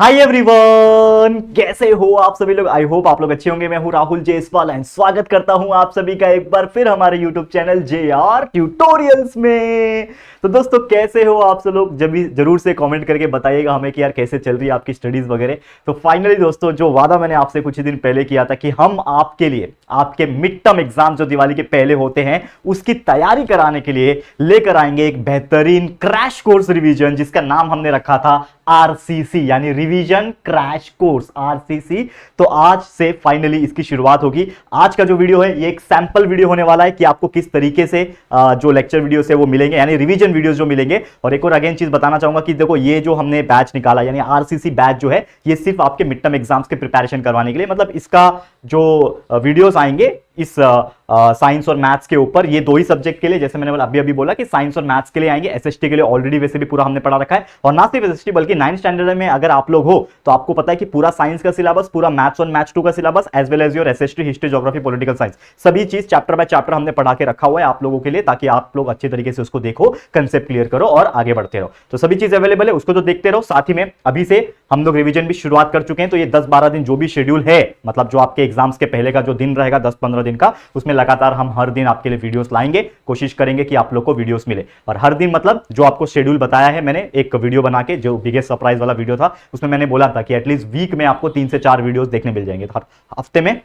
Hi everyone, कैसे हो आप सभी लोग। आई होप आप लोग अच्छे होंगे। मैं हूं राहुल जेसवाल एंड स्वागत करता हूं आप सभी का एक बार फिर हमारे यूट्यूब चैनल JR ट्यूटोरियल्स में। तो दोस्तों कैसे हो आप सब लोग, जब भी जरूर से कमेंट करके बताइएगा हमें कि यार कैसे चल रही है आपकी स्टडीज वगैरह। तो फाइनली दोस्तों, जो वादा मैंने आपसे कुछ ही दिन पहले किया था कि हम आपके लिए आपके मिड टर्म एग्जाम जो दिवाली के पहले होते हैं उसकी तैयारी कराने के लिए लेकर आएंगे एक बेहतरीन क्रैश कोर्स रिवीजन, जिसका नाम हमने रखा था RCC यानी रिवीजन क्रैश कोर्स RCC। तो आज से फाइनली इसकी शुरुआत होगी। आज का जो वीडियो है ये एक सैंपल वीडियो होने वाला है कि आपको किस तरीके से जो लेक्चर वीडियो है वो मिलेंगे, यानी रिवीजन वीडियोस जो मिलेंगे। और एक और अगेन चीज बताना चाहूंगा कि देखो, ये जो हमने बैच निकाला यानी RCC बैच जो है, ये सिर्फ आपके मिड टर्म एग्जाम्स के प्रिपरेशन करवाने के लिए, मतलब इसका जो वीडियोस आएंगे इस साइंस और मैथ्स के ऊपर, ये दो ही सब्जेक्ट के लिए, जैसे मैंने अभी बोला कि साइंस और मैथ्स के लिए आएंगे। SST के लिए ऑलरेडी वैसे भी पूरा हमने पढ़ा रखा है, और ना सिर्फ SST बल्कि 9th स्टैंडर्ड में अगर आप लोग हो तो आपको पता है कि पूरा साइंस का सिलेबस, पूरा मैथ्स और मैथ्स 2 का syllabus, as well as your SST, history, geography, political science, सभी चीज चैप्टर बाय चैप्टर हमने पढ़ा के रखा हुआ है आप लोगों के लिए, ताकि आप लोग अच्छे तरीके से उसको देखो, कंसेप्ट क्लियर करो और आगे बढ़ते रहो। तो सभी चीज अवेलेबल है, उसको तो देखते रहो। साथ ही में अभी से हम लोग रिवीजन भी शुरुआत कर चुके हैं। तो ये 10-12 दिन जो भी शेड्यूल है, मतलब जो आपके एग्जाम्स के पहले का जो दिन रहेगा 10-15 दिन का, उसमें लगातार हम हर दिन आपके लिए वीडियोस लाएंगे। कोशिश करेंगे कि आप लोग को वीडियोस मिले, और हर दिन मतलब जो आपको शेड्यूल बताया है मैंने, एक वीडियो बना के, जो बिगेस्ट सरप्राइज वाला वीडियो था, उसमें मैंने बोला था कि एटलीस्ट वीक में आपको 3 से 4 वीडियोस देखने मिल जाएंगे। हर हफ्ते में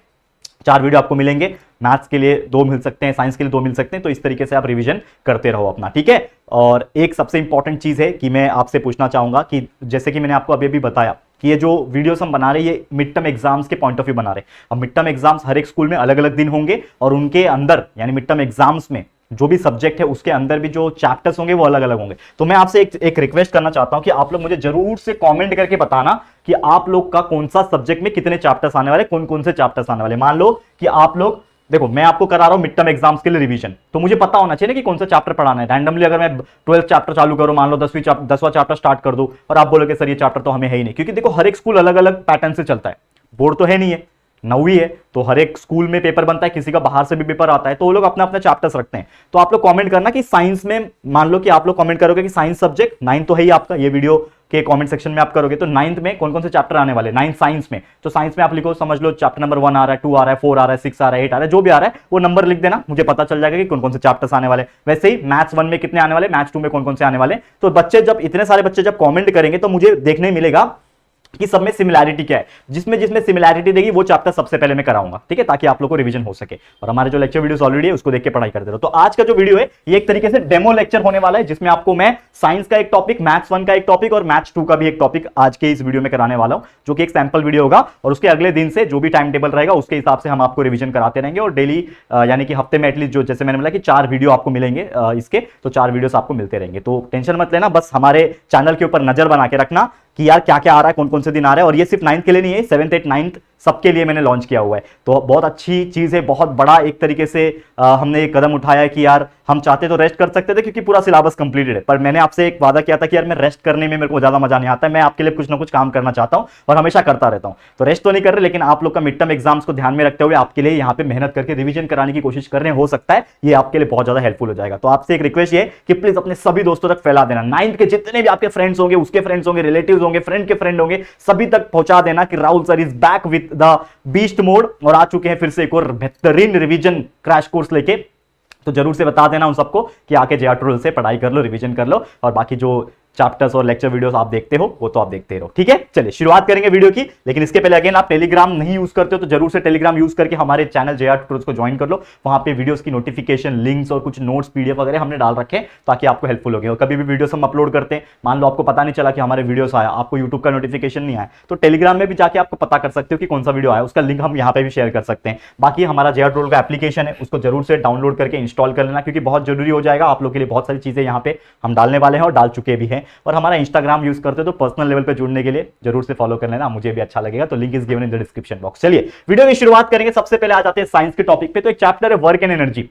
4 वीडियो आपको मिलेंगे। मैथ्स के लिए 2 मिल सकते हैं, साइंस के लिए 2 मिल सकते हैं। तो इस तरीके से आप रिवीजन करते रहो अपना, ठीक है। और एक सबसे इंपॉर्टेंट चीज है कि मैं आपसे पूछना चाहूंगा कि जैसे कि मैंने आपको अभी बताया कि ये जो वीडियोस हम बना रहे हैं ये मिड टर्म एग्जाम्स के पॉइंट ऑफ व्यू बना रहे हैं। अब मिड टर्म एग्जाम्स हर एक स्कूल में अलग अलग दिन होंगे, और उनके अंदर यानी मिड टर्म एग्जाम्स में जो भी सब्जेक्ट है उसके अंदर भी जो चैप्टर्स होंगे वो अलग अलग होंगे। तो मैं आपसे एक रिक्वेस्ट करना चाहता हूं कि आप लोग मुझे जरूर से कमेंट करके बताना कि आप लोग का कौन सा सब्जेक्ट में कितने चैप्टर्स आने वाले, कौन कौन से चैप्टर्स आने वाले। मान लो कि आप लोग, देखो मैं आपको करा रहा हूं मिड टर्म एग्जाम्स के लिए रिवीजन, तो मुझे पता होना चाहिए ना कि कौन सा चैप्टर पढ़ाना है। रैंडमली अगर मैं 12th चैप्टर चालू करूं, मान लो 10वां चैप्टर स्टार्ट कर दूं, और आप बोलोगे सर ये चैप्टर तो हमें है ही नहीं, क्योंकि देखो हर एक स्कूल अलग अलग पैटर्न से चलता है। बोर्ड तो है नहीं है, 9वीं है, तो हर एक स्कूल में पेपर बनता है, किसी का बाहर से भी पेपर आता है, तो वो लोग अपने अपने चैप्टर्स रखते हैं। तो आप लोग कमेंट करना कि साइंस में, मान लो कि आप लोग कमेंट करोगे कि साइंस सब्जेक्ट 9 तो है ही आपका, ये वीडियो के कमेंट सेक्शन में आप करोगे तो 9th में कौन कौन से चैप्टर आने वाले, 9th साइंस में। तो साइंस में आप लिखो, समझ लो चैप्टर नंबर 1 आ रहा है, 2 आ रहा है, 4 आ रहा है, 6 आ रहा है, 8 आ रहा है, जो भी आ रहा है वो नंबर लिख देना, मुझे पता चल जाएगा कि कौन कौन से चैप्टर्स आने वाले। वैसे ही मैथ्स 1 में कितने आने वाले, मैथ्स 2 में कौन कौन से आने वाले। तो बच्चे जब, इतने सारे बच्चे जब कमेंट करेंगे तो मुझे देखने मिलेगा कि सब में सिमिलैरिटी क्या है। जिसमें जिसमें सिमिलैरिटी देगी वो चैप्टर सबसे पहले मैं कराऊंगा, ठीक है, ताकि आप लोग को रिवीजन हो सके। और हमारे जो लेक्चर वीडियोस ऑलरेडी है उसको देख के पढ़ाई करते रहो। तो आज का जो वीडियो है ये एक तरीके से डेमो लेक्चर होने वाला है, जिसमें आपको मैं साइंस का एक टॉपिक, मैथ्स 1 का एक टॉपिक और मैथ्स 2 का भी एक टॉपिक आज के इस वीडियो में कराने वाला हूं, जो कि एक सैंपल वीडियो होगा। और उसके अगले दिन से जो भी टाइम टेबल रहेगा उसके हिसाब से हम आपको रिवीजन कराते रहेंगे, और डेली यानी कि हफ्ते में एटलीस्ट, जो जैसे मैंने बोला कि 4 वीडियो आपको मिलेंगे इसके, तो 4 वीडियोस आपको मिलते रहेंगे। तो टेंशन मत लेना, बस हमारे चैनल के ऊपर नजर बना के रखना कि यार क्या क्या आ रहा है, कौन कौन से दिन आ रहा है। और ये सिर्फ 9th के लिए नहीं है, 7th 8th 9th सबके लिए मैंने लॉन्च किया हुआ है। तो बहुत अच्छी चीज है, बहुत बड़ा एक तरीके से हमने एक कदम उठाया है कि यार हम चाहते तो रेस्ट कर सकते थे क्योंकि पूरा सिलेबस कंप्लीटेड है, पर मैंने आपसे एक वादा किया था कि यार मैं रेस्ट करने में मेरे को ज्यादा मजा नहीं आता है, मैं आपके लिए कुछ ना कुछ काम करना चाहता हूं और हमेशा करता रहता हूं। तो रेस्ट तो नहीं कर रहे, लेकिन आप लोग का मिड टर्म एग्जाम्स को ध्यान में रखते हुए आपके लिए यहाँ पे मेहनत करके रिवीजन कराने की कोशिश कर रहे हैं। हो सकता है ये आपके लिए बहुत ज्यादा हेल्पफुल हो जाएगा। तो आपसे एक रिक्वेस्ट ये कि प्लीज अपने सभी दोस्तों तक फैला देना, 9th के जितने भी आपके फ्रेंड्स होंगे, उसके फ्रेंड्स होंगे, रिलेटिव्स होंगे, फ्रेंड के फ्रेंड होंगे, सभी तक पहुंचा देना कि Rahul sir is back with the beast mode, और आ चुके हैं फिर से एक और बेहतरीन रिवीजन क्रैश कोर्स लेके। तो जरूर से बता देना उन सबको कि आके JR ट्यूटोरियल से पढ़ाई कर लो, रिवीजन कर लो, और बाकी जो चैप्टर्स और लेक्चर वीडियोस आप देखते हो वो तो आप देखते रहो, ठीक है। चलिए शुरुआत करेंगे वीडियो की, लेकिन इसके पहले अगेन आप टेलीग्राम नहीं यूज करते हो तो जरूर से टेलीग्राम यूज करके हमारे चैनल JR ट्यूटोरियल्स को ज्वाइन कर लो। वहां पे वीडियोस की नोटिफिकेशन, लिंक्स और कुछ नोट्स, PDF वगैरह हमने डाल रखे हैं ताकि आपको हेल्पफुल हो गए। और कभी भी वीडियोस हम अपलोड करते हैं, मान लो आपको पता नहीं चला कि हमारे वीडियोस आया, आपको यूट्यूब का नोटिफिकेशन नहीं आया, तो टेलीग्राम में भी जाके आपको पता कर सकते हो कि कौन सा वीडियो आया, उसका लिंक हम यहाँ पे भी शेयर कर सकते हैं। बाकी हमारा JR ट्यूटोरियल का एप्लीकेशन है, उसको जरूर से डाउनलोड करके इंस्टॉल कर लेना, क्योंकि बहुत जरूरी हो जाएगा आप लोग के लिए। बहुत सारी चीजें यहाँ पे हम डालने वाले हैं और डाल चुके भी हैं। और हमारा इंस्टाग्राम यूज करते हो तो पर्सनल लेवल पे जुड़ने के लिए जरूर से फॉलो कर लेना, मुझे भी अच्छा लगेगा। तो link is given in the description box. चलिए वीडियो की शुरुआत करेंगे। सबसे पहले आ जाते हैं साइंस के टॉपिक पे। तो एक चैप्टर है work and energy.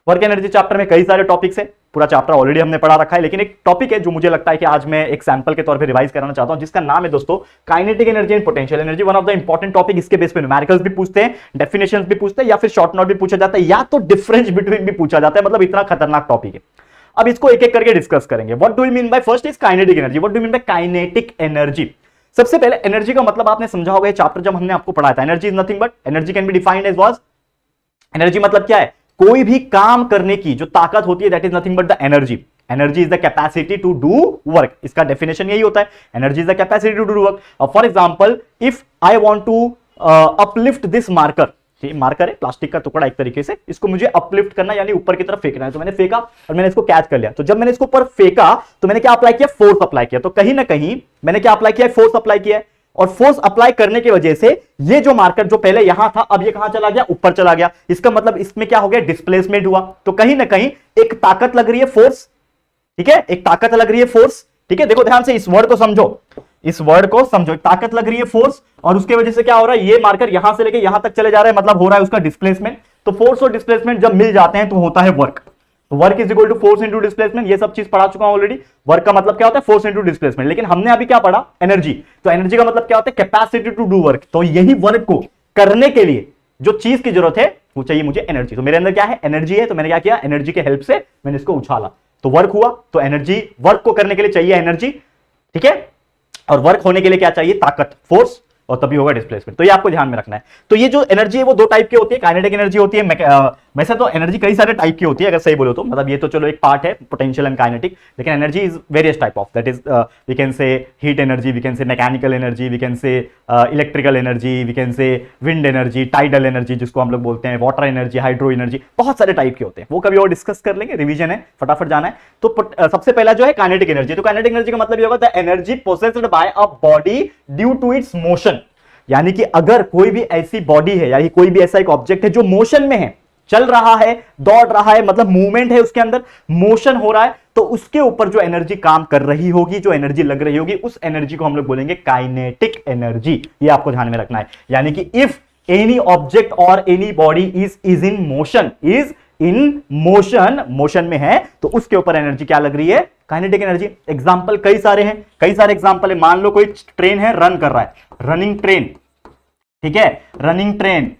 Work energy chapter में कई सारे टॉपिक्स है, पूरा चैप्टर ऑलरेडी हमने पढ़ा रखा है, लेकिन एक टॉपिक है जो मुझे लगता है कि आज मैं एक सैंपल के तौर पे रिवाइज कराना चाहता हूं, जिसका नाम है दोस्तों kinetic energy and potential energy. One of the important topic. इसके बेस पे न्यूमेरिकल्स भी पूछते हैं, डेफिनेशंस भी पूछते हैं, या फिर शॉर्ट नोट भी पूछा जाता है, या तो डिफरेंस बिटवीन भी पूछा जाता है। मतलब इतना खतरनाक टॉपिक है। अब इसको एक एक करके डिस्कस करेंगे। What do you mean by, first is kinetic energy. What do you mean by kinetic energy? सबसे पहले एनर्जी का मतलब आपने समझा होगा, ये चैप्टर जब हमने आपको पढ़ाया था, energy is nothing but, energy can be defined as was, energy मतलब क्या है, कोई भी काम करने की जो ताकत होती है, that is nothing but the energy. Energy is the capacity to do work, इसका डेफिनेशन यही होता है, energy is the capacity to do work. For example if I want to uplift this marker, marker है plastic का टुकड़ा एक तरीके से, इसको मुझे अपलिफ्ट करना यानी ऊपर की तरफ फेंकना है, तो मैंने फेंका और मैंने इसको कैच कर लिया। तो जब मैंने इसको ऊपर फेंका तो मैंने क्या अप्लाई किया, फोर्स अप्लाई किया। तो कहीं ना कहीं मैंने क्या अप्लाई किया, फोर्स अप्लाई किया, और फोर्स अप्लाई करने की वजह से ये जो मार्कर जो पहले यहां था अब ये कहां चला गया, ऊपर चला गया। इसका मतलब इसमें क्या हो गया, डिस्प्लेसमेंट हुआ। तो कहीं ना कहीं एक ताकत लग रही है, फोर्स, ठीक है, एक ताकत लग रही है, फोर्स, ठीक है। देखो ध्यान से इस वर्ड को समझो, इस वर्ड को समझो, ताकत लग रही है, फोर्स, और उसके वजह से क्या हो रहा है, ये मार्कर यहां से लेके यहां तक चले जा रहा है, मतलब हो रहा है उसका डिस्प्लेसमेंट। तो फोर्स और डिस्प्लेसमेंट जब मिल जाते हैं तो होता है वर्क। तो work is equal to force into displacement, ये सब चीज पढ़ा चुका हूं ऑलरेडी। वर्क का मतलब क्या होता है, फोर्स इंटू डिस्प्लेसमेंट। लेकिन हमने अभी क्या पढ़ा, एनर्जी। तो एनर्जी का मतलब क्या होता है, कैपेसिटी टू डू वर्क। तो यही वर्क को करने के लिए जो चीज की जरूरत है वो चाहिए मुझे एनर्जी। तो मेरे अंदर क्या है, एनर्जी है। तो मैंने क्या किया, एनर्जी के हेल्प से मैंने इसको उछाला तो वर्क हुआ। तो एनर्जी, वर्क को करने के लिए चाहिए एनर्जी, ठीक है, और वर्क होने के लिए क्या चाहिए, ताकत, फोर्स, और तभी होगा डिस्प्लेसमेंट। तो ये आपको ध्यान में रखना है। तो ये जो एनर्जी है वो दो टाइप की होती है, काइनेटिक एनर्जी होती है, वैसे तो एनर्जी कई सारे टाइप की होती है अगर सही बोलो तो, मतलब ये तो चलो एक पार्ट है पोटेंशियल एंड काइनेटिक, लेकिन energy is various type of, that is we can say heat energy, we can say mechanical energy, we can say electrical energy, we can say wind energy, tidal energy जिसको हम लोग बोलते हैं, water energy, hydro energy, बहुत सारे type के होते हैं। वो कभी और डिस्कस कर लेंगे, रिवीजन है, फटाफट जाना है। तो सबसे पहला जो है काइनेटिक एनर्जी। तो काइनेटिक एनर्जी का मतलब ये होगा the energy possessed by a body due to its motion. यानी कि अगर कोई भी ऐसी बॉडी है, यानी कोई भी ऐसा एक ऑब्जेक्ट है जो मोशन में है, चल रहा है, दौड़ रहा है, मतलब मूवमेंट है उसके अंदर, मोशन हो रहा है, तो उसके ऊपर जो एनर्जी काम कर रही होगी, जो एनर्जी लग रही होगी, उस एनर्जी को हम लोग बोलेंगे काइनेटिक एनर्जी। ये आपको ध्यान में रखना है। यानी कि इफ एनी ऑब्जेक्ट और any body is in motion, is in motion, motion में है, तो उसके ऊपर एनर्जी क्या लग रही है, काइनेटिक एनर्जी। एग्जांपल कई सारे हैं, कई सारे एग्जांपल है। मान लो कोई ट्रेन है, रन कर रहा है, रनिंग ट्रेन, ठीक है, रनिंग ट्रेन,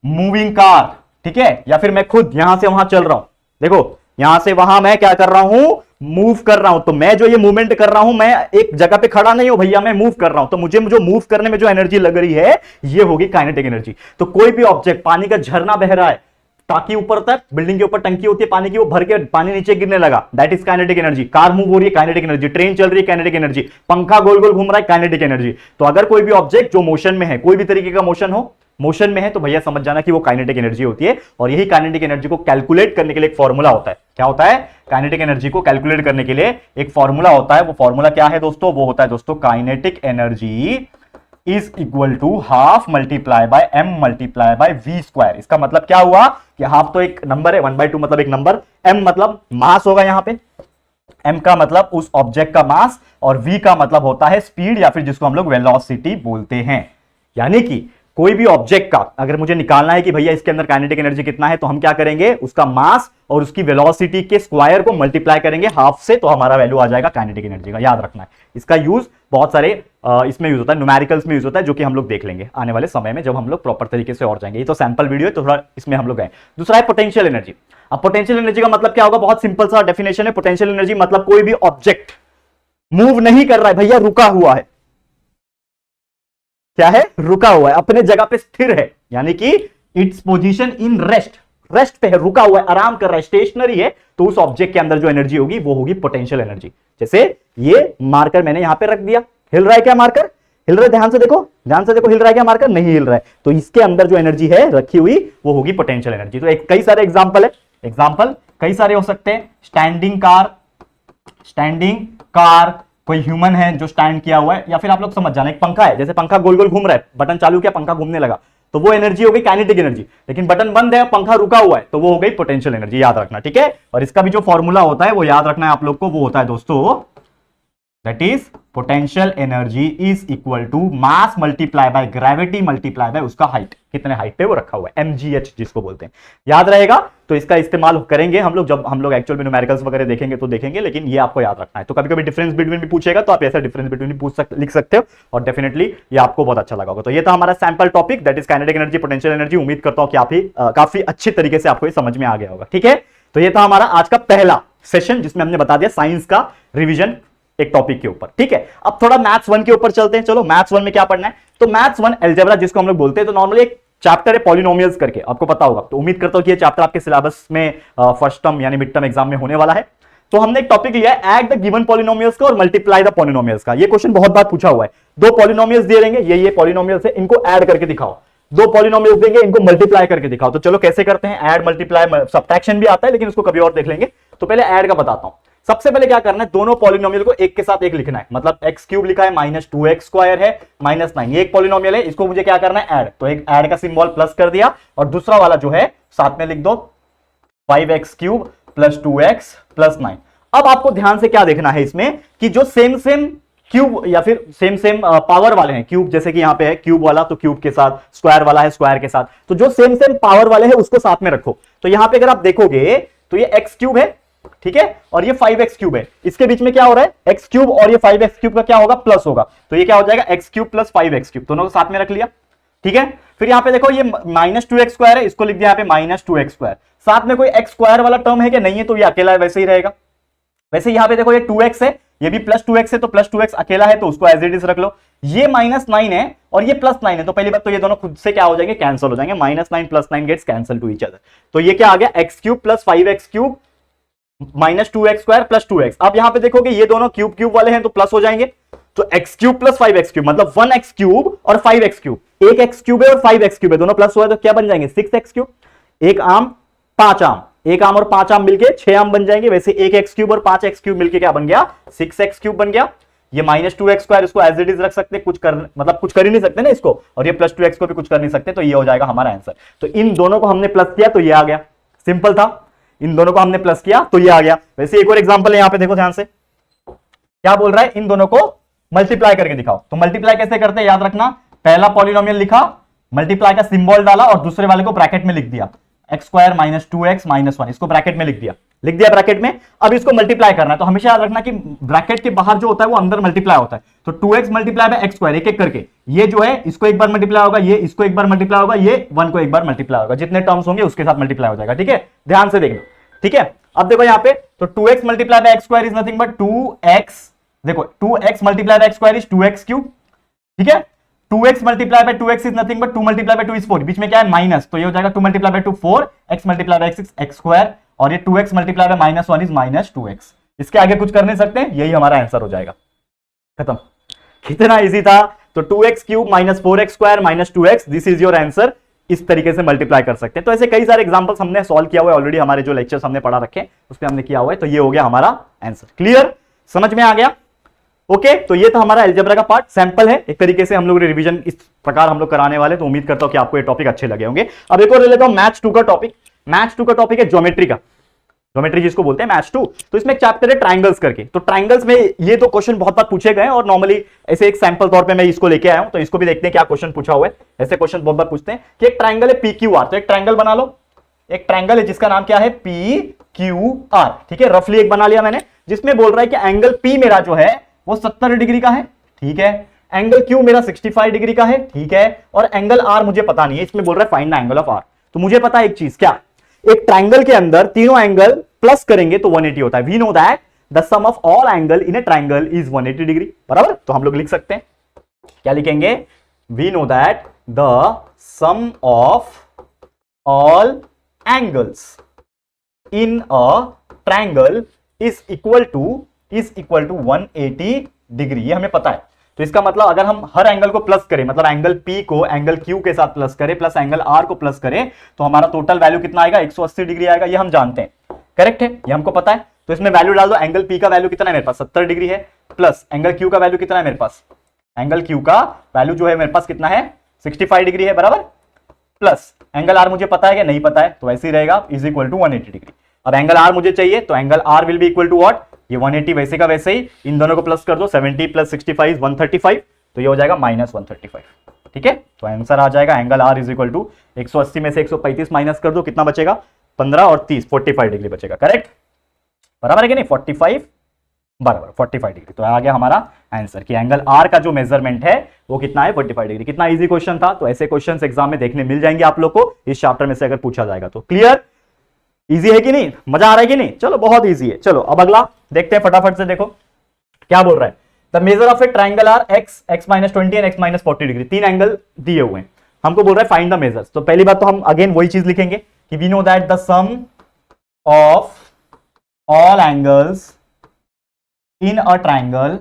मूविंग कार, ठीक है, या फिर मैं खुद यहां से वहां चल रहा हूं, देखो यहां से वहां मैं क्या कर रहा हूं, मूव कर रहा हूं। तो मैं जो ये मूवमेंट कर रहा हूं, मैं एक जगह पे खड़ा नहीं हूं भैया, मैं मूव कर रहा हूं। तो मुझे जो मूव करने में जो एनर्जी लग रही है ये होगी काइनेटिक एनर्जी। तो कोई भी ऑब्जेक्ट, पानी का झरना बह रहा है, टाकी ऊपर तक, बिल्डिंग के ऊपर टंकी होती है पानी की, वो भर के पानी नीचे गिरने लगा, that is kinetic energy. Car move हो रही है, काइनेटिक एनर्जी। ट्रेन चल रही है, काइनेटिक एनर्जी। पंखा गोल गोल घूम रहा है, काइनेटिक एनर्जी। तो अगर कोई भी ऑब्जेक्ट जो मोशन में है, कोई भी तरीके का मोशन हो, मोशन में है, तो भैया समझ जाना कि वो काइनेटिक एनर्जी होती है। और यही काइनेटिक एनर्जी को कैलकुलेट करने के लिए एक फॉर्मूला होता है। क्या होता है, काइनेटिक एनर्जी को कैलकुलेट करने के लिए एक फॉर्मूला होता है। वो फॉर्मूला क्या है दोस्तों, वो होता है दोस्तों kinetic energy is equal to half multiply by M multiply by V square. इसका मतलब क्या हुआ कि हाफ तो एक नंबर है, 1/2 मतलब एक नंबर, एम मतलब मास होगा यहां पे, एम का मतलब उस ऑब्जेक्ट का मास, और वी का मतलब होता है स्पीड, या फिर जिसको हम लोग वेलोसिटी बोलते हैं। यानी कि कोई भी ऑब्जेक्ट का अगर मुझे निकालना है कि भैया इसके अंदर काइनेटिक एनर्जी कितना है, तो हम क्या करेंगे, उसका मास और उसकी वेलोसिटी के स्क्वायर को मल्टीप्लाई करेंगे हाफ से, तो हमारा वैल्यू आ जाएगा काइनेटिक एनर्जी का। याद रखना है, इसका यूज बहुत सारे इसमें यूज होता है, न्यूमेरिकल्स में यूज होता है, जो कि हम लोग देख लेंगे आने वाले समय में जब हम लोग प्रॉपर तरीके से और जाएंगे। ये तो सैंपल वीडियो है, तो थोड़ा इसमें हम लोग गए। दूसरा है पोटेंशियल एनर्जी। अब पोटेंशियल एनर्जी का मतलब क्या होगा, बहुत सिंपल सा डेफिनेशन है। पोटेंशियल एनर्जी मतलब कोई भी ऑब्जेक्ट मूव नहीं कर रहा है भैया, रुका हुआ है, क्या है, रुका हुआ है, अपने जगह पे स्थिर है, यानी कि its position in rest, rest पे है, रुका हुआ है, आराम कर रहा है, स्टेशनरी है, तो उस ऑब्जेक्ट के अंदर जो एनर्जी होगी वो होगी पोटेंशियल एनर्जी। जैसे ये मार्कर मैंने यहां पे रख दिया, हिल रहा है क्या मार्कर, हिल रहा है, ध्यान से देखो, ध्यान से देखो, हिल रहा है क्या मार्कर, नहीं हिल रहा है, तो इसके अंदर जो एनर्जी है रखी हुई वो होगी पोटेंशियल एनर्जी। तो कई सारे एग्जांपल है, एग्जांपल कई सारे हो सकते हैं। स्टैंडिंग कार, स्टैंडिंग कार, कोई ह्यूमन है जो स्टैंड किया हुआ है, या फिर आप लोग समझ जाना, एक पंखा है, जैसे पंखा गोल गोल घूम रहा है, बटन चालू किया, पंखा घूमने लगा, तो वो एनर्जी हो गई काइनेटिक एनर्जी। लेकिन बटन बंद है, पंखा रुका हुआ है, तो वो हो गई पोटेंशियल एनर्जी। याद रखना, ठीक है। और इसका भी जो फॉर्मूला होता है वो याद रखना है आप लोग को, वो होता है दोस्तों, that is potential energy is equal to mass multiply by gravity multiply by उसका हाइट, कितने हाइट पे वो रखा हुआ है, mgh जिसको बोलते हैं। याद रहेगा, तो इसका इस्तेमाल करेंगे हम लोग जब हम लोग एक्चुअल में न्यूमेरिकल्स वगैरह देखेंगे तो देखेंगे, लेकिन ये आपको याद रखना है। तो कभी कभी डिफरेंस बिटवीन भी पूछेगा, तो आप ऐसा डिफरेंस बिटवीन लिख सकते हो, और डेफिनेटली ये आपको बहुत अच्छा लगा होगा। तो ये था हमारा sample topic, that is kinetic energy, potential energy. उम्मीद करता हूं कि आप काफी अच्छी तरीके से आपको ये समझ में आ गया होगा, ठीक है। तो ये था हमारा आज का पहला सेशन, जिसमें हमने बता दिया साइंस का रिविजन, एक टॉपिक के ऊपर, ठीक है। अब थोड़ा मैथ्स 1 के ऊपर चलते हैं। चलो मैथ्स 1 में क्या पढ़ना है, तो मैथ्स 1 अलजेब्रा जिसको हम लोग बोलते हैं, तो नॉर्मली एक चैप्टर है पॉलिनोमियल्स करके, आपको पता होगा। तो उम्मीद करता हूं कि ये चैप्टर आपके सिलेबस में फर्स्ट टर्म यानी मिड टर्म एग्जाम में होने वाला है। तो हमने एक टॉपिक लिया है ऐड द गिवन पॉलिनोमियल्स का और मल्टीप्लाई द पॉलिनोमियल्स का। ये क्वेश्चन बहुत बार पूछा हुआ है। दो पॉलिनोमियल्स दे देंगे, ये पॉलिनोमियल्स है, इनको ऐड करके दिखाओ। दो पॉलिनोमियल्स देंगे, इनको मल्टीप्लाई करके दिखाओ। तो चलो कैसे करते हैं, ऐड मल्टीप्लाई सब्ट्रैक्शन भी आता है, लेकिन उसको कभी और देख लेंगे। तो पहले ऐड का बताता हूं। सबसे पहले क्या करना है, दोनों पॉलिनोमियल को एक के साथ एक लिखना है। मतलब एक्स क्यूब लिखा है, माइनस 2x स्क्वायर है, माइनस 9, ये एक पॉलिनोमियल है, इसको मुझे क्या करना है, ऐड। तो एक ऐड का सिंबल प्लस कर दिया, और दूसरा वाला जो है साथ में लिख दो 5x cube plus 2x plus 9। अब आपको ध्यान से क्या देखना है इसमें, कि जो सेम सेम क्यूब या फिर सेम सेम पावर वाले हैं, क्यूब जैसे कि यहां पे है क्यूब वाला तो क्यूब के साथ, स्क्वायर वाला है स्क्वायर के साथ, तो जो सेम सेम पावर वाले हैं उसको साथ में रखो। तो यहां पे अगर आप देखोगे तो ये एक्स क्यूब है, ठीक है, और ये 5x क्यूब है। इसके बीच में क्या हो रहा है, एक्स क्यूब और ये 5x क्यूब का क्या होगा, प्लस होगा। तो ये क्या हो जाएगा, x cube plus 5x cube, दोनों को साथ में रख लिया, ठीक है। फिर यहां पे देखो ये माइनस 2x स्क्वायर है, इसको लिख दिया यहां पे माइनस 2x स्क्वायर। साथ में कोई एक्स स्क्वायर वाला टर्म है कि नहीं है, तो ये अकेला वैसे ही रहेगा। वैसे यहां पे देखो ये 2x है, ये भी प्लस 2x है, तो प्लस 2x अकेला है तो उसको एज इट इज रख लो। ये माइनस 9 है और ये प्लस 9 है, तो पहली बात तो ये दोनों खुद से क्या हो जाएंगे, कैंसिल हो जाएंगे। Minus 9 plus 9 gets cancel to each other. तो ये क्या आ गया, X cube plus 5x cube minus 2x square plus 2x। अब यहां पे देखोगे ये दोनों क्यूब क्यूब वाले हैं तो प्लस हो जाएंगे। तो x cube plus 5x cube मतलब 1x क्यूब और 5x क्यूब, एक x क्यूब है और 5x क्यूब है, दोनों प्लस हुआ है तो क्या बन जाएंगे, 6x क्यूब। एक आम 5 आम, एक आम और 5 आम मिलके 6 आम बन जाएंगे। वैसे एक x क्यूब और 5x क्यूब मिलके क्या बन गया, 6x क्यूब बन गया। ये माइनस 2x स्क्वायर, इसको एज इट इज रख सकते, कुछ कर मतलब कुछ कर ही नहीं सकते ना इसको, और ये प्लस 2x को भी कुछ कर नहीं सकते, तो ये हो जाएगा हमारा आंसर। तो इन दोनों को हमने प्लस किया तो ये आ गया, सिंपल था। इन दोनों को हमने प्लस किया तो ये आ गया। वैसे एक और एग्जांपल है, यहां पे देखो ध्यान से, क्या बोल रहा है, इन दोनों को मल्टीप्लाई करके दिखाओ। तो मल्टीप्लाई कैसे करते हैं, याद रखना, पहला पॉलिनोमियल लिखा, मल्टीप्लाई का सिंबल डाला और दूसरे वाले को ब्रैकेट में लिख दिया, x square minus 2x minus 1, इसको ब्रैकेट में लिख दिया ब्रैकेट में। अब इसको मल्टीप्लाई करना है, तो हमेशा याद रखना कि ब्रैकेट के बाहर जो होता है वो अंदर मल्टीप्लाई होता है। तो 2x multiply by x square, एक एक करके, ये जो है इसको एक बार मल्टीप्लाई होगा, ये इसको एक बार मल्टीप्लाई होगा, ये 1 को एक बार मल्टीप्लाई होगा, जितने टर्म्स होंगे उसके साथ मल्टीप्लाई हो जाएगा, ठीक है। ध्यान से देखना, ठीक है। अब देखो यहां पे, तो 2x multiply by x square is nothing but 2x, देखो 2x multiply by x square is 2x cube, ठीक है। 2x multiply by 2x is nothing but 2 multiply by 2 is 4, बीच में क्या है माइनस, तो ये हो जाएगा 2 multiply by 2 4, x multiply by x x square, और ये 2x multiply by minus 1 is minus 2x। इसके आगे कुछ कर नहीं सकते, यही हमारा आंसर हो जाएगा, खत्म। कितना इजी था। तो 2x cube minus 4x square minus 2x, this is your answer. इस तरीके से मल्टीप्लाई कर सकते हैं। तो ऐसे कई सारे एग्जांपल्स हमने सॉल्व किया हुआ है ऑलरेडी, हमारे जो लेक्चर्स हमने पढ़ा रखे उसमें हमने किया हुआ है। तो ये हो गया हमारा आंसर, क्लियर, समझ में आ गया, ओके। तो ये था हमारा अलजेब्रा का पार्ट, सैंपल है एक तरीके से, हम लोग रिवीजन इस प्रकार हम लोग कराने वाले, तो उम्मीद करता हूं कि आपको ये टॉपिक अच्छे लगे होंगे। अब एक और ले लेता हूं मैथ्स 2 का टॉपिक। मैथ्स 2 का टॉपिक है ज्योमेट्री का, ज्योमेट्री जिसको बोलते हैं मैथ्स 2। तो इसमें एक चैप्टर है ट्राइंगल्स करके। तो ट्राइंगल्स में ये तो क्वेश्चन बहुत बार पूछे गए और नॉर्मली ऐसे एक सैंपल तौर पे मैं इसको लेके आया हूं, तो इसको भी देखते हैं क्या क्वेश्चन पूछा हुआ है। ऐसे क्वेश्चन बहुत बार पूछते हैं कि एक ट्राइंगल है PQR, तो एक ट्राइंगल बना लो। एक ट्राइंगल है जिसका नाम क्या है, PQR, ठीक है, रफली एक बना लिया मैंने, जिसमें बोल रहा है कि एंगल P मेरा जो है वो 70 डिग्री का है, ठीक है। एंगल Q मेरा 65 डिग्री का है, ठीक है। और एंगल R मुझे पता नहीं है, इसमें बोल रहा है find the angle of R। तो मुझे पता है एक चीज, क्या, एक ट्राइंगल के अंदर तीनों एंगल प्लस करेंगे तो 180 होता है। We know that the sum of all angle in a triangle is 180 degree, बराबर। तो हम लोग लिख सकते हैं, क्या लिखेंगे, we know that the sum of all angles in a triangle is equal to 180 degree, ये हमें पता है। तो इसका मतलब अगर हम हर एंगल को प्लस करें, मतलब एंगल P को एंगल Q के साथ प्लस करें प्लस एंगल R को प्लस करें, तो हमारा टोटल वैल्यू कितना आएगा, 180 डिग्री आएगा। ये हम जानते हैं, करेक्ट है, ये हमको पता है। तो इसमें वैल्यू डाल दो, एंगल P का वैल्यू कितना है मेरे पास, 70 डिग्री है, प्लस एंगल Q का वैल्यू कितना है मेरे पास, एंगल Q का वैल्यू जो है मेरे पास कितना है, 65 डिग्री है, बराबर। प्लस एंगल R मुझे पता है कि नहीं पता है, तो वैसे ही रहेगा, इज इक्वल टू 180 डिग्री। अब एंगल R मुझे चाहिए, तो angle R will be equal to what, ये 180 वैसे का वैसे ही, इन दोनों को प्लस कर दो, 70 प्लस 65 135, तो ये हो जाएगा माइनस 135, ठीक है। तो आंसर आ जाएगा angle R is equal to 180 में से 135 माइनस कर दो, कितना बचेगा, 15 और 30 45 डिग्री बचेगा, करेक्ट, बराबर है कि नहीं, 45 बराबर 45 डिग्री। तो आ गया हमारा आंसर कि एंगल R का जो मेजरमेंट है वो कितना है, 45 डिग्री। कितना इजी क्वेश्चन था। तो ऐसे क्वेश्चंस एग्जाम में देखने मिल जाएंगे आप लोग को इस चैप्टर में से अगर पूछा जाएगा तो। क्लियर, इजी है कि नहीं, मजा आ रहा है कि नहीं, चलो बहुत इजी है। चलो अब अगला देखते हैं फटाफट से, देखो क्या बोल रहा है? The measure of a triangle are X, X minus 20 and X minus 40 degree. 3 angle दिए हुए हैं, हमको बोल रहा है फाइंड द मेजर्स। तो पहली बात तो हम अगेन वही चीज लिखेंगे कि we know that the sum of all angles in a triangle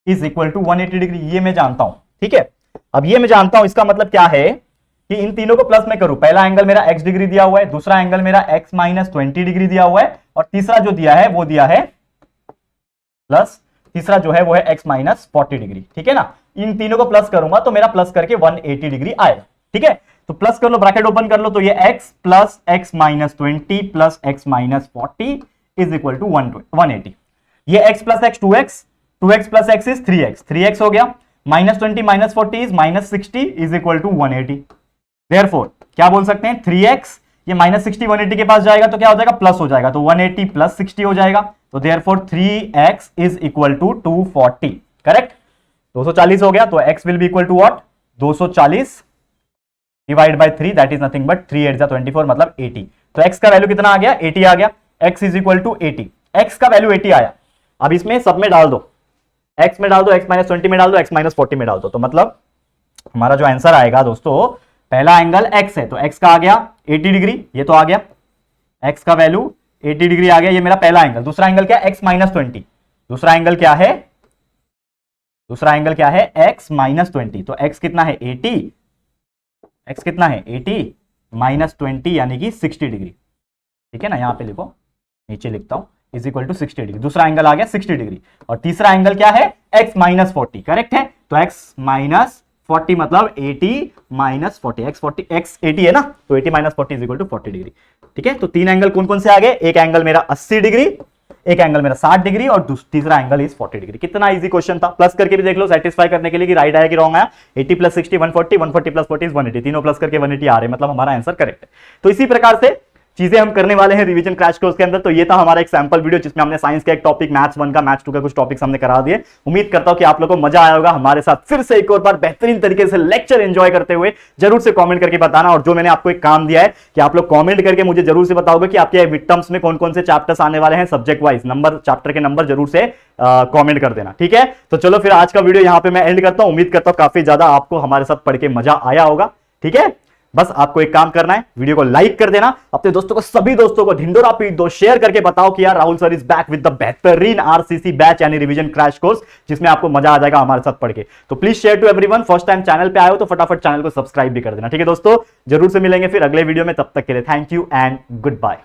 is equal to 180 degree. ये मैं जानता हूं, ठीक है। अब ये मैं जानता हूं, इसका मतलब क्या है कि इन तीनों को प्लस में करूं। पहला एंगल मेरा x डिग्री दिया हुआ है, दूसरा एंगल मेरा x माइनस 20 डिग्री दिया हुआ है, और तीसरा जो दिया है वो दिया है प्लस, तीसरा जो है वो है x माइनस 40 डिग्री, ठीक है ना। इन तीनों को प्लस करूंगा तो मेरा प्लस करके 180 डिग्री आएगा, ठीक है। तो प्लस कर लो, ब्रैकेट ओपन कर लो, तो ये x plus x minus 20 plus x minus 40 is equal to 180। ये x plus x 2x, 2x plus x is 3x, 3x हो गया। Minus 20 minus 40 is minus 60 is equal to 180। Therefore क्या बोल सकते हैं, 3x, ये माइनस 60 180 के पास जाएगा तो क्या हो जाएगा, प्लस हो जाएगा, तो 180 प्लस 60 हो जाएगा। तो therefore 3x is equal to 240, correct. 240 हो गया, तो x will be equal to what, 240 divide by 3, that is nothing but 3 8 24, मतलब 80। तो x का वैल्यू कितना आ गया, 80 आ गया। x is equal to 80, x का वैल्यू 80 आया। अब इसमें सब में डाल दो, x में डाल दो, x माइनस 20 में डाल दो, x माइनस 40 में डाल दो, तो मतलब हमारा जो आंसर आएगा दोस्तों, पहला एंगल x है तो x का आ गया 80 डिग्री, ये तो आ गया, x का वैल्यू 80 डिग्री आ गया, ये मेरा पहला एंगल। दूसरा एंगल क्या है, x माइनस 20। दूसरा एंगल क्या है, दूसरा एंगल क्या है, x माइनस 20। तो x कितना है 80, x कितना है 80 माइनस 20 यानी कि 60 डिग्री, ठीक है ना। यहां पे लिखो, नीचे लिखता हूं, इज इक्वल टू 60 डिग्री। दूसरा एंगल आ गया 60 डिग्री, और तीसरा एंगल क्या है, x माइनस 40, करेक्ट है। तो x माइनस 40 मतलब 80 माइनस 40, x 80 है ना, तो 80 minus 40 is equal to 40 degree, ठीक है। तो तीन एंगल कौन कौन से आ गए, एक एंगल मेरा 80 डिग्री, एक एंगल मेरा 60 डिग्री, और तीसरा एंगल इज 40 डिग्री। कितना इजी क्वेश्चन था, प्लस करके भी देख लो सेटिस्फाई करने के लिए कि राइट आया कि रॉन्ग आया। 80 प्लस 60 140, 140 प्लस 40 180, तीनों प्लस करके 180 आ रहे, मतलब हमारा आंसर करेक्ट है। तो इसी प्रकार से चीजें हम करने वाले हैं रिवीजन क्रैश कोर्स के अंदर। तो ये था हमारा एक सैंपल वीडियो जिसमें हमने साइंस का एक टॉपिक, मैथ्स 1 का, मैथ्स 2 का कुछ टॉपिक्स हमने करा दिए। उम्मीद करता हूं कि आप लोगों को मजा आया होगा हमारे साथ फिर से एक और बार बेहतरीन तरीके से लेक्चर एंजॉय करते हुए। जरूर से कमेंट करके बताना, और जो मैंने आपको एक काम दिया है कि आप लोग कमेंट करके मुझे जरूर से बताओगे कि आपके मिड टर्म्स में कौन कौन से चैप्टर्स आने वाले हैं, सब्जेक्ट वाइज नंबर, चैप्टर के नंबर जरूर से कमेंट कर देना, ठीक है। तो चलो फिर आज का वीडियो यहां पे मैं एंड करता हूं। उम्मीद करता हूं काफी ज्यादा आपको हमारे साथ पढ़ के मजा आया होगा, ठीक है। बस आपको एक काम करना है, वीडियो को लाइक कर देना, अपने दोस्तों को, सभी दोस्तों को ढिंडोरा पीट दो, शेयर करके बताओ कि यार Rahul sir is back with the बेहतरीन आरसीसी बैच यानी रिवीजन क्रैश कोर्स, जिसमें आपको मजा आ जाएगा हमारे साथ पढ़ के। तो please share to everyone. First time channel पे आए हो तो फटाफट चैनल को सब्सक्राइब भी कर देना, ठीक है दोस्तों। जरूर से मिलेंगे फिर अगले वीडियो में, तब तक के लिए thank you and good bye.